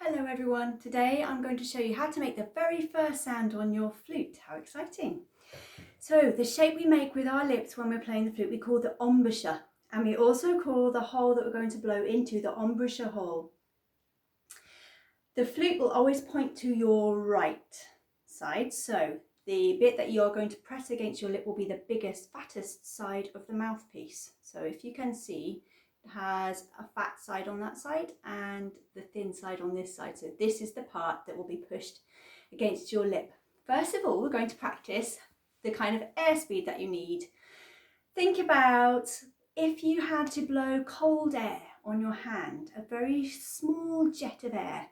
Hello everyone, today I'm going to show you how to make the very first sound on your flute. How exciting! So the shape we make with our lips when we're playing the flute we call the embouchure, and we also call the hole that we're going to blow into the embouchure hole. The flute will always point to your right side, so the bit that you're going to press against your lip will be the biggest, fattest side of the mouthpiece. So if you can see, has a fat side on that side and the thin side on this side. So this is the part that will be pushed against your lip. First of all, we're going to practice the kind of airspeed that you need. Think about if you had to blow cold air on your hand, a very small jet of air.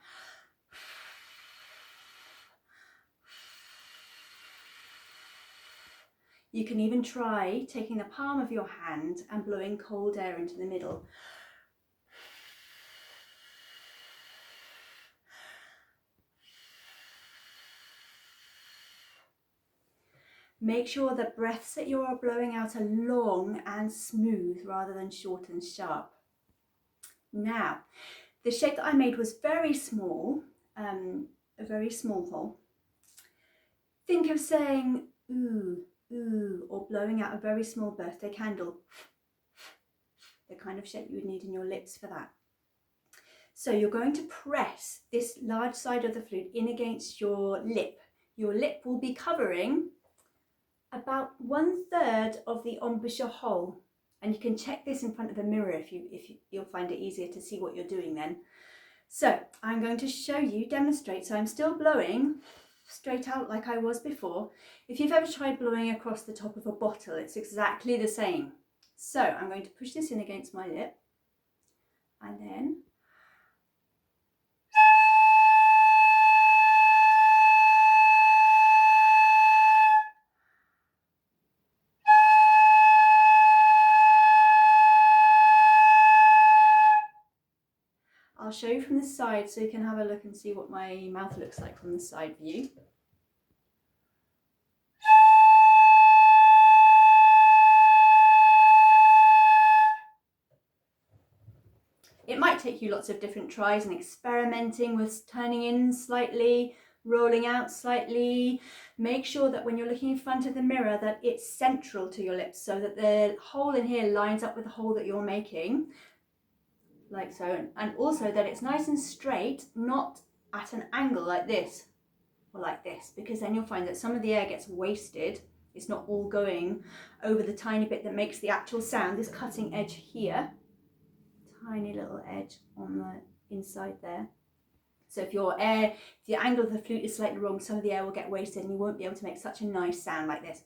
You can even try taking the palm of your hand and blowing cold air into the middle. Make sure the breaths that you are blowing out are long and smooth rather than short and sharp. Now, the shape that I made was very small, a very small hole. Think of saying ooh, ooh, or blowing out a very small birthday candle. The kind of shape you would need in your lips for that. So you're going to press this large side of the flute in against your lip. Your lip will be covering about 1/3 of the embouchure hole, and you can check this in front of a mirror if you'll find it easier to see what you're doing then. So I'm going to show you, demonstrate. So I'm still blowing straight out like I was before. If you've ever tried blowing across the top of a bottle, it's exactly the same. So I'm going to push this in against my lip, and then I'll show you from the side so you can have a look and see what my mouth looks like from the side view. It might take you lots of different tries and experimenting with turning in slightly, rolling out slightly. Make sure that when you're looking in front of the mirror that it's central to your lips, so that the hole in here lines up with the hole that you're making, like so, and also that it's nice and straight, not at an angle like this or like this, because then you'll find that some of the air gets wasted. It's not all going over the tiny bit that makes the actual sound, this cutting edge here. Tiny little edge on the inside there. So if the angle of the flute is slightly wrong, some of the air will get wasted and you won't be able to make such a nice sound like this.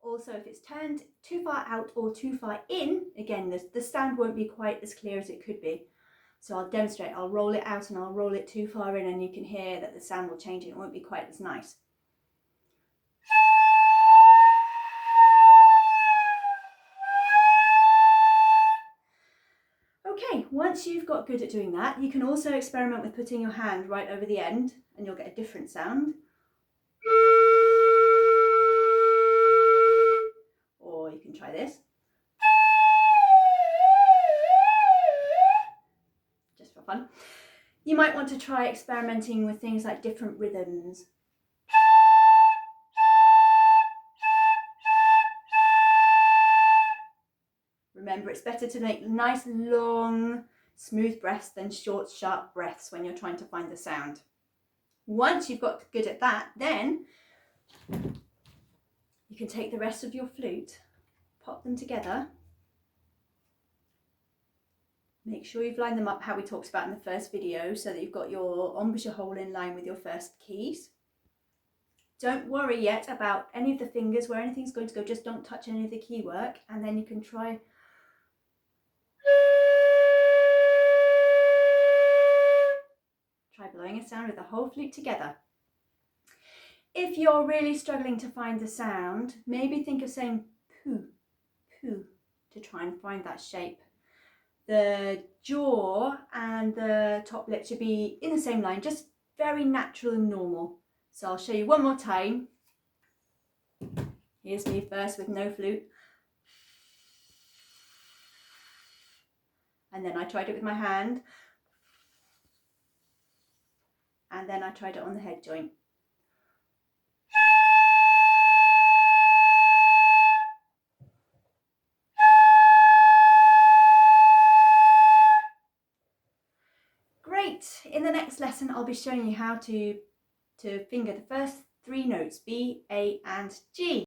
Also, if it's turned too far out or too far in, again, the sound won't be quite as clear as it could be. So I'll demonstrate. I'll roll it out and I'll roll it too far in, and you can hear that the sound will change and it won't be quite as nice. Okay, once you've got good at doing that, you can also experiment with putting your hand right over the end and you'll get a different sound. Or you can try this. Just for fun. You might want to try experimenting with things like different rhythms. Remember, it's better to make nice, long, smooth breaths than short, sharp breaths when you're trying to find the sound. Once you've got good at that, then you can take the rest of your flute, pop them together. Make sure you've lined them up how we talked about in the first video, so that you've got your embouchure hole in line with your first keys. Don't worry yet about any of the fingers, where anything's going to go, just don't touch any of the key work, and then you can try blowing a sound with the whole flute together. If you're really struggling to find the sound, maybe think of saying poo, poo, to try and find that shape. The jaw and the top lip should be in the same line, just very natural and normal. So I'll show you one more time. Here's me first with no flute. And then I tried it with my hand. And then I tried it on the head joint. Great! In the next lesson, I'll be showing you how to finger the first 3 notes, B, A and G.